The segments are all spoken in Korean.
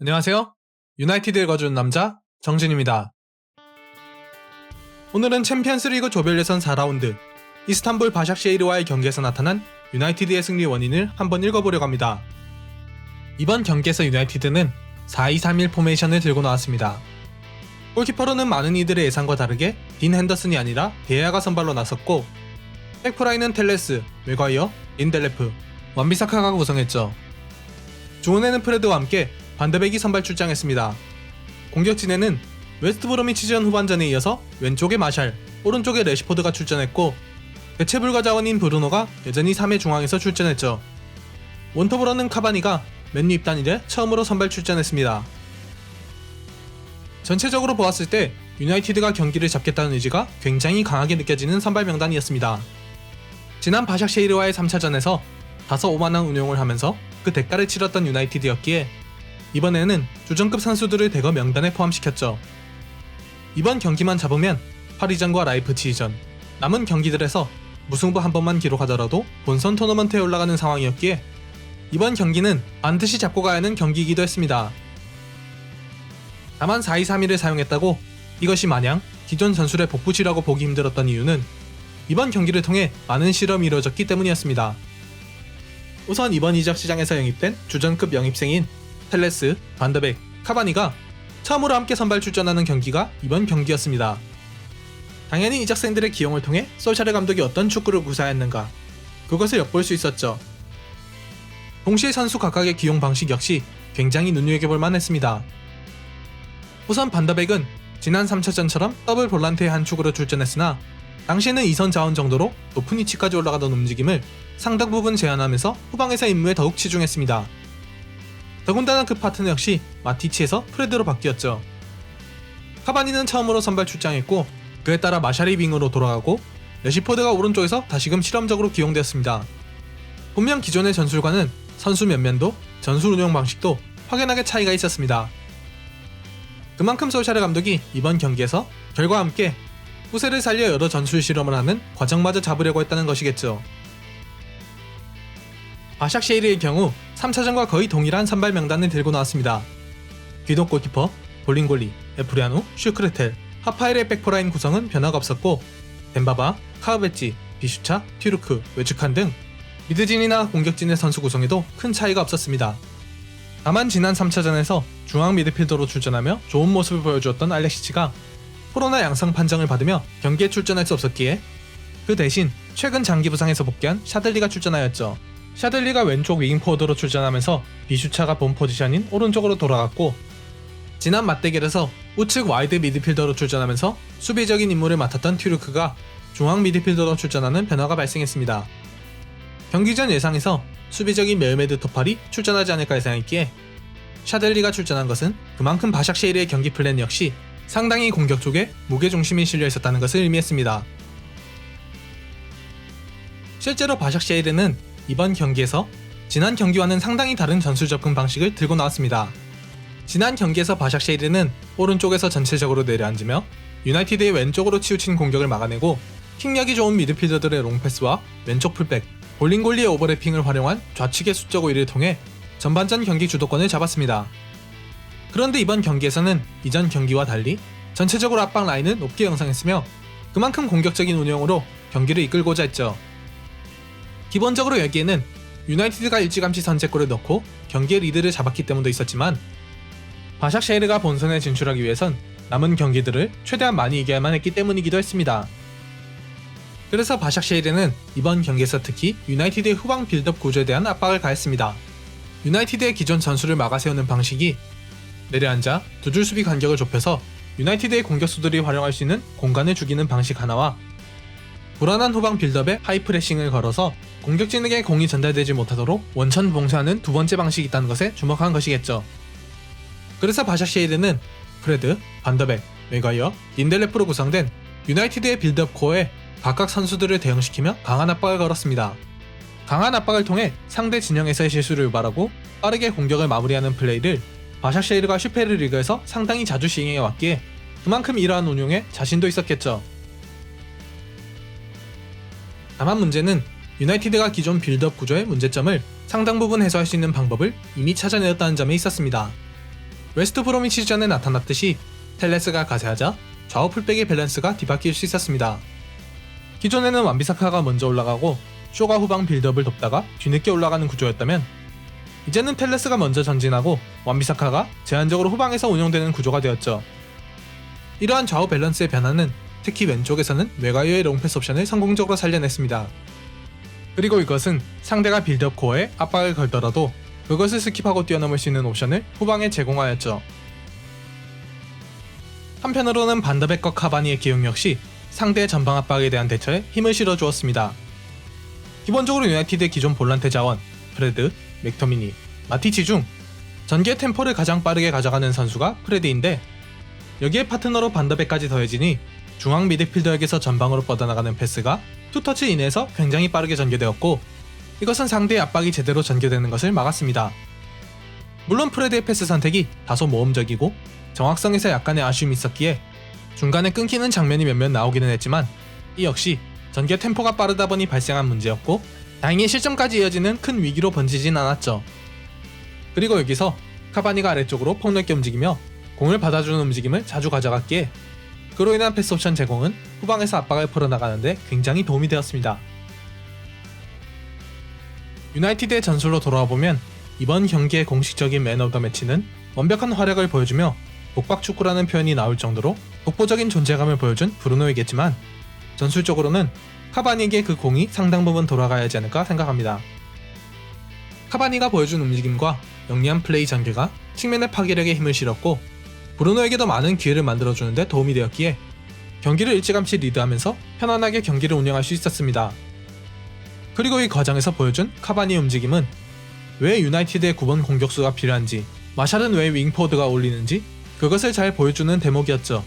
안녕하세요. 유나이티드를 거주는 남자 정진입니다. 오늘은 챔피언스리그 조별 예선 4라운드 이스탄불 바샥셰히르와의 경기에서 나타난 유나이티드의 승리 원인을 한번 읽어보려고 합니다. 이번 경기에서 유나이티드는 4-2-3-1 포메이션을 들고 나왔습니다. 골키퍼로는 많은 이들의 예상과 다르게 딘 핸더슨이 아니라 데야가 선발로 나섰고, 백프라인은 텔레스, 맥과이어, 린델레프, 완비사카가 구성했죠. 중원에는 프레드와 함께 반더백이 선발 출장했습니다. 공격진에는 웨스트브로미치전 후반전에 이어서 왼쪽에 마샬, 오른쪽에 레시포드가 출전했고, 대체 불가 자원인 브루노가 여전히 3회 중앙에서 출전했죠. 원톱으로는 카바니가 맨유 입단 이래 처음으로 선발 출전했습니다. 전체적으로 보았을 때 유나이티드가 경기를 잡겠다는 의지가 굉장히 강하게 느껴지는 선발 명단이었습니다. 지난 바샥셰히르와의 3차전에서 다소 오만한 운용을 하면서 그 대가를 치렀던 유나이티드였기에 이번에는 주전급 선수들을 대거 명단에 포함시켰죠. 이번 경기만 잡으면 파리전과 라이프치히전, 남은 경기들에서 무승부 한 번만 기록하더라도 본선 토너먼트에 올라가는 상황이었기에 이번 경기는 반드시 잡고 가야 하는 경기이기도 했습니다. 다만 4-2-3-1을 사용했다고 이것이 마냥 기존 전술의 복붙이라고 보기 힘들었던 이유는 이번 경기를 통해 많은 실험이 이루어졌기 때문이었습니다. 우선 이번 이적 시장에서 영입된 주전급 영입생인 텔레스, 반더백, 카바니가 처음으로 함께 선발 출전하는 경기가 이번 경기였습니다. 당연히 이적생들의 기용을 통해 솔샤르 감독이 어떤 축구를 구사했는가, 그것을 엿볼 수 있었죠. 동시에 선수 각각의 기용 방식 역시 굉장히 눈여겨볼 만했습니다. 우선 반더백은 지난 3차전처럼 더블 볼란트의 한 축으로 출전했으나 당시에는 2선 자원 정도로 높은 위치까지 올라가던 움직임을 상당 부분 제한하면서 후방에서 임무에 더욱 치중했습니다. 더군다나 그 파트너 역시 마티치에서 프레드로 바뀌었죠. 카바니는 처음으로 선발 출장했고, 그에 따라 마샬이 윙으로 돌아가고 레시포드가 오른쪽에서 다시금 실험적으로 기용되었습니다. 분명 기존의 전술과는 선수 면면도, 전술 운영 방식도 확연하게 차이가 있었습니다. 그만큼 솔샤르 감독이 이번 경기에서 결과 함께 후세를 살려 여러 전술 실험을 하는 과정마저 잡으려고 했다는 것이겠죠. 바샥셰히르의 경우 3차전과 거의 동일한 선발 명단을 들고 나왔습니다. 귀독 골키퍼, 볼링골리, 에프리아누, 슈크레텔, 하파엘의 백포라인 구성은 변화가 없었고, 덴바바, 카우베찌, 비슈차, 튀루크, 외측한 등 미드진이나 공격진의 선수 구성에도 큰 차이가 없었습니다. 다만 지난 3차전에서 중앙 미드필더로 출전하며 좋은 모습을 보여주었던 알렉시치가 코로나 양성 판정을 받으며 경기에 출전할 수 없었기에 그 대신 최근 장기 부상에서 복귀한 샤들리가 출전하였죠. 샤들리가 왼쪽 윙포워드로 출전하면서 비슈차가 본 포지션인 오른쪽으로 돌아갔고, 지난 맞대결에서 우측 와이드 미드필더로 출전하면서 수비적인 임무를 맡았던 튀루크가 중앙 미드필더로 출전하는 변화가 발생했습니다. 경기 전 예상에서 수비적인 메르메드 토팔이 출전하지 않을까 예상했기에 샤들리가 출전한 것은 그만큼 바샥셰히르의 경기 플랜 역시 상당히 공격 쪽에 무게중심이 실려 있었다는 것을 의미했습니다. 실제로 바샥셰히르는 이번 경기에서 지난 경기와는 상당히 다른 전술 접근 방식을 들고 나왔습니다. 지난 경기에서 바샥셰히르는 오른쪽에서 전체적으로 내려앉으며 유나이티드의 왼쪽으로 치우친 공격을 막아내고, 킥력이 좋은 미드필더들의 롱패스와 왼쪽 풀백, 볼링골리의 오버래핑을 활용한 좌측의 수적 우위를 통해 전반전 경기 주도권을 잡았습니다. 그런데 이번 경기에서는 이전 경기와 달리 전체적으로 앞방 라인을 높게 형성했으며 그만큼 공격적인 운영으로 경기를 이끌고자 했죠. 기본적으로 여기에는 유나이티드가 일찌감치 선제골을 넣고 경기의 리드를 잡았기 때문도 있었지만, 바샥셰히르가 본선에 진출하기 위해선 남은 경기들을 최대한 많이 이겨야만 했기 때문이기도 했습니다. 그래서 바샥셰히르는 이번 경기에서 특히 유나이티드의 후방 빌드업 구조에 대한 압박을 가했습니다. 유나이티드의 기존 전술을 막아세우는 방식이 내려앉아 두 줄 수비 간격을 좁혀서 유나이티드의 공격수들이 활용할 수 있는 공간을 죽이는 방식 하나와, 불안한 후방 빌드업에 하이프레싱을 걸어서 공격진에게 공이 전달되지 못하도록 원천 봉쇄하는 두 번째 방식이 있다는 것에 주목한 것이겠죠. 그래서 바샥셰히르는 프레드, 반더백, 맥과이어, 린델레프로 구성된 유나이티드의 빌드업 코어에 각각 선수들을 대응시키며 강한 압박을 걸었습니다. 강한 압박을 통해 상대 진영에서의 실수를 유발하고 빠르게 공격을 마무리하는 플레이를 바샥셰히르가 슈페르 리그에서 상당히 자주 시행해왔기에 그만큼 이러한 운용에 자신도 있었겠죠. 다만 문제는 유나이티드가 기존 빌드업 구조의 문제점을 상당 부분 해소할 수 있는 방법을 이미 찾아내었다는 점에 있었습니다. 웨스트 브로미치전에 나타났듯이 텔레스가 가세하자 좌우 풀백의 밸런스가 뒤바뀔 수 있었습니다. 기존에는 완비사카가 먼저 올라가고 쇼가 후방 빌드업을 돕다가 뒤늦게 올라가는 구조였다면 이제는 텔레스가 먼저 전진하고 완비사카가 제한적으로 후방에서 운영되는 구조가 되었죠. 이러한 좌우 밸런스의 변화는 특히 왼쪽에서는 외곽의 롱패스 옵션을 성공적으로 살려냈습니다. 그리고 이것은 상대가 빌드업 코어에 압박을 걸더라도 그것을 스킵하고 뛰어넘을 수 있는 옵션을 후방에 제공하였죠. 한편으로는 반더백과 카바니의 기용 역시 상대의 전방 압박에 대한 대처에 힘을 실어주었습니다. 기본적으로 유나이티드의 기존 볼란테 자원, 프레드, 맥토미니, 마티치 중 전개 템포를 가장 빠르게 가져가는 선수가 프레드인데 여기에 파트너로 반더백까지 더해지니 중앙 미드필더에게서 전방으로 뻗어나가는 패스가 투터치 이내에서 굉장히 빠르게 전개되었고 이것은 상대의 압박이 제대로 전개되는 것을 막았습니다. 물론 프레드의 패스 선택이 다소 모험적이고 정확성에서 약간의 아쉬움이 있었기에 중간에 끊기는 장면이 몇몇 나오기는 했지만 이 역시 전개 템포가 빠르다 보니 발생한 문제였고 다행히 실점까지 이어지는 큰 위기로 번지진 않았죠. 그리고 여기서 카바니가 아래쪽으로 폭넓게 움직이며 공을 받아주는 움직임을 자주 가져갔기에 그로 인한 패스 옵션 제공은 후방에서 압박을 풀어나가는데 굉장히 도움이 되었습니다. 유나이티드의 전술로 돌아와보면 이번 경기의 공식적인 맨 오브 더 매치는 완벽한 활약을 보여주며 독박축구라는 표현이 나올 정도로 독보적인 존재감을 보여준 브루노이겠지만 전술적으로는 카바니에게 그 공이 상당 부분 돌아가야 하지 않을까 생각합니다. 카바니가 보여준 움직임과 영리한 플레이 전개가 측면의 파괴력에 힘을 실었고 브루노에게도 많은 기회를 만들어주는데 도움이 되었기에 경기를 일찌감치 리드하면서 편안하게 경기를 운영할 수 있었습니다. 그리고 이 과정에서 보여준 카바니의 움직임은 왜 유나이티드의 9번 공격수가 필요한지, 마샬은 왜 윙포드가 어울리는지 그것을 잘 보여주는 대목이었죠.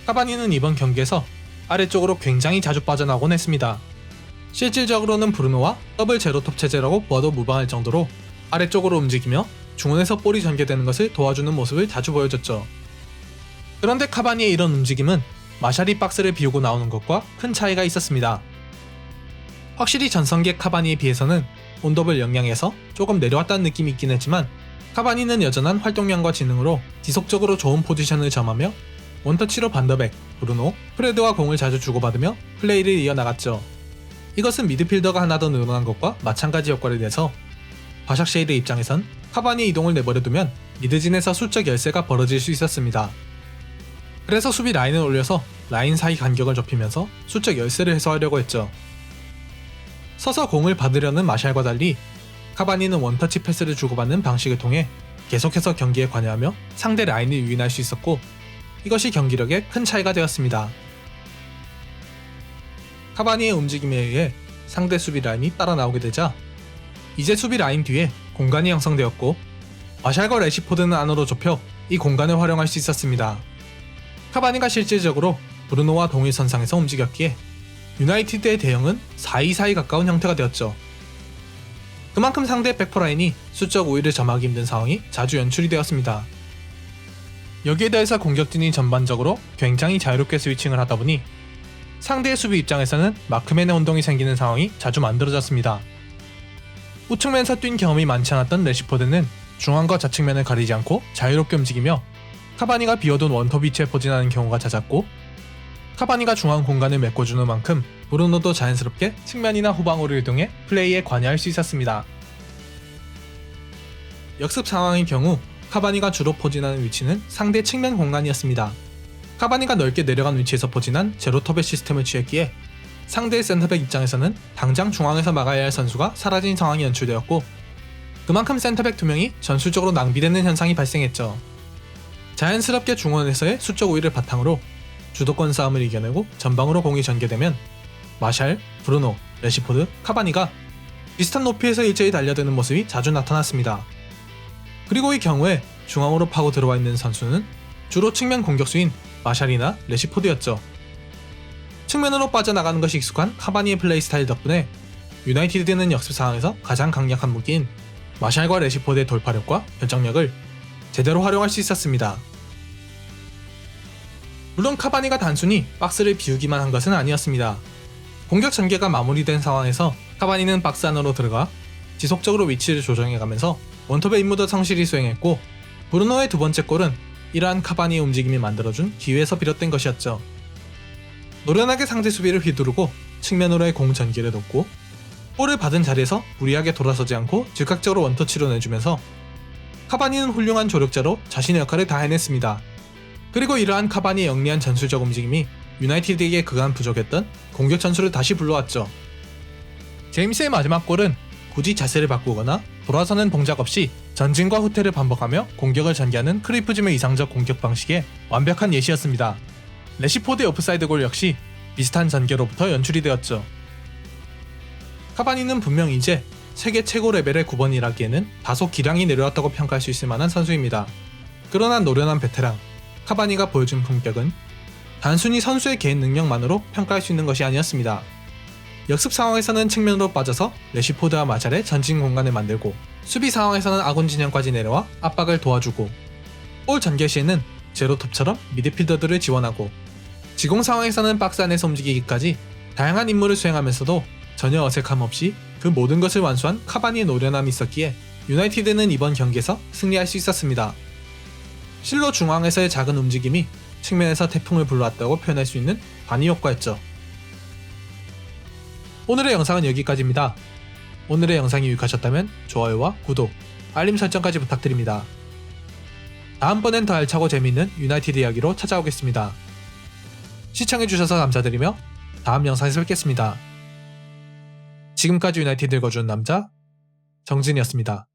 카바니는 이번 경기에서 아래쪽으로 굉장히 자주 빠져나오곤 했습니다. 실질적으로는 브루노와 더블 제로톱 체제라고 보아도 무방할 정도로 아래쪽으로 움직이며 중원에서 볼이 전개되는 것을 도와주는 모습을 자주 보여줬죠. 그런데 카바니의 이런 움직임은 마샬이 박스를 비우고 나오는 것과 큰 차이가 있었습니다. 확실히 전성기 카바니에 비해서는 온더블 역량에서 조금 내려왔다는 느낌이 있긴 했지만 카바니는 여전한 활동량과 지능으로 지속적으로 좋은 포지션을 점하며 원터치로 반더백, 브루노, 프레드와 공을 자주 주고받으며 플레이를 이어나갔죠. 이것은 미드필더가 하나 더 늘어난 것과 마찬가지 효과를 내서 바샥쉐이드 입장에선 카바니 이동을 내버려두면 미드진에서 수적 열세가 벌어질 수 있었습니다. 그래서 수비 라인을 올려서 라인 사이 간격을 좁히면서 수적 열세를 해소하려고 했죠. 서서 공을 받으려는 마샬과 달리 카바니는 원터치 패스를 주고받는 방식을 통해 계속해서 경기에 관여하며 상대 라인을 유인할 수 있었고 이것이 경기력에 큰 차이가 되었습니다. 카바니의 움직임에 의해 상대 수비 라인이 따라 나오게 되자 이제 수비 라인 뒤에 공간이 형성되었고 마샬과 레시포드는 안으로 좁혀 이 공간을 활용할 수 있었습니다. 카바니가 실질적으로 브루노와 동일선상에서 움직였기에 유나이티드의 대형은 4-2-4에 가까운 형태가 되었죠. 그만큼 상대 백포라인이 수적 우위를 점하기 힘든 상황이 자주 연출이 되었습니다. 여기에 대해서 공격진이 전반적으로 굉장히 자유롭게 스위칭을 하다 보니 상대의 수비 입장에서는 마크맨의 혼동이 생기는 상황이 자주 만들어졌습니다. 우측면에서 뛴 경험이 많지 않았던 레시포드는 중앙과 좌측면을 가리지 않고 자유롭게 움직이며 카바니가 비워둔 원톱 위치에 포진하는 경우가 잦았고 카바니가 중앙 공간을 메꿔주는 만큼 브루노도 자연스럽게 측면이나 후방으로 이동해 플레이에 관여할 수 있었습니다. 역습 상황의 경우 카바니가 주로 포진하는 위치는 상대 측면 공간이었습니다. 카바니가 넓게 내려간 위치에서 포진한 제로톱의 시스템을 취했기에 상대의 센터백 입장에서는 당장 중앙에서 막아야 할 선수가 사라진 상황이 연출되었고 그만큼 센터백 2명이 전술적으로 낭비되는 현상이 발생했죠. 자연스럽게 중원에서의 수적 우위를 바탕으로 주도권 싸움을 이겨내고 전방으로 공이 전개되면 마샬, 브루노, 레시포드, 카바니가 비슷한 높이에서 일제히 달려드는 모습이 자주 나타났습니다. 그리고 이 경우에 중앙으로 파고 들어와 있는 선수는 주로 측면 공격수인 마샬이나 레시포드였죠. 측면으로 빠져나가는 것이 익숙한 카바니의 플레이 스타일 덕분에 유나이티드는 역습 상황에서 가장 강력한 무기인 마샬과 레시포드의 돌파력과 결정력을 제대로 활용할 수 있었습니다. 물론 카바니가 단순히 박스를 비우기만 한 것은 아니었습니다. 공격 전개가 마무리된 상황에서 카바니는 박스 안으로 들어가 지속적으로 위치를 조정해가면서 원톱의 임무도 성실히 수행했고, 브루노의 두 번째 골은 이러한 카바니의 움직임이 만들어준 기회에서 비롯된 것이었죠. 노련하게 상대 수비를 휘두르고 측면으로의 공 전개를 돕고, 볼을 받은 자리에서 무리하게 돌아서지 않고 즉각적으로 원터치로 내주면서 카바니는 훌륭한 조력자로 자신의 역할을 다 해냈습니다. 그리고 이러한 카바니의 영리한 전술적 움직임이 유나이티드에게 그간 부족했던 공격 전술을 다시 불러왔죠. 제임스의 마지막 골은 굳이 자세를 바꾸거나 돌아서는 동작 없이 전진과 후퇴를 반복하며 공격을 전개하는 크리프즘의 이상적 공격 방식의 완벽한 예시였습니다. 레시포드의 오프사이드 골 역시 비슷한 전개로부터 연출이 되었죠. 카바니는 분명 이제 세계 최고 레벨의 9번이라기에는 다소 기량이 내려왔다고 평가할 수 있을 만한 선수입니다. 그러나 노련한 베테랑 카바니가 보여준 품격은 단순히 선수의 개인 능력만으로 평가할 수 있는 것이 아니었습니다. 역습 상황에서는 측면으로 빠져서 레시포드와 마샬의 전진 공간을 만들고, 수비 상황에서는 아군 진영까지 내려와 압박을 도와주고, 볼 전개 시에는 제로톱처럼 미드필더들을 지원하고, 지공 상황에서는 박스 안에서 움직이기까지 다양한 임무를 수행하면서도 전혀 어색함 없이 그 모든 것을 완수한 카바니의 노련함이 있었기에 유나이티드는 이번 경기에서 승리할 수 있었습니다. 실로 중앙에서의 작은 움직임이 측면에서 태풍을 불러왔다고 표현할 수 있는 관이 효과였죠. 오늘의 영상은 여기까지입니다. 오늘의 영상이 유익하셨다면 좋아요와 구독, 알림 설정까지 부탁드립니다. 다음번엔 더 알차고 재미있는 유나이티드 이야기로 찾아오겠습니다. 시청해주셔서 감사드리며 다음 영상에서 뵙겠습니다. 지금까지 유나이티드 읽어주는 남자 정진이었습니다.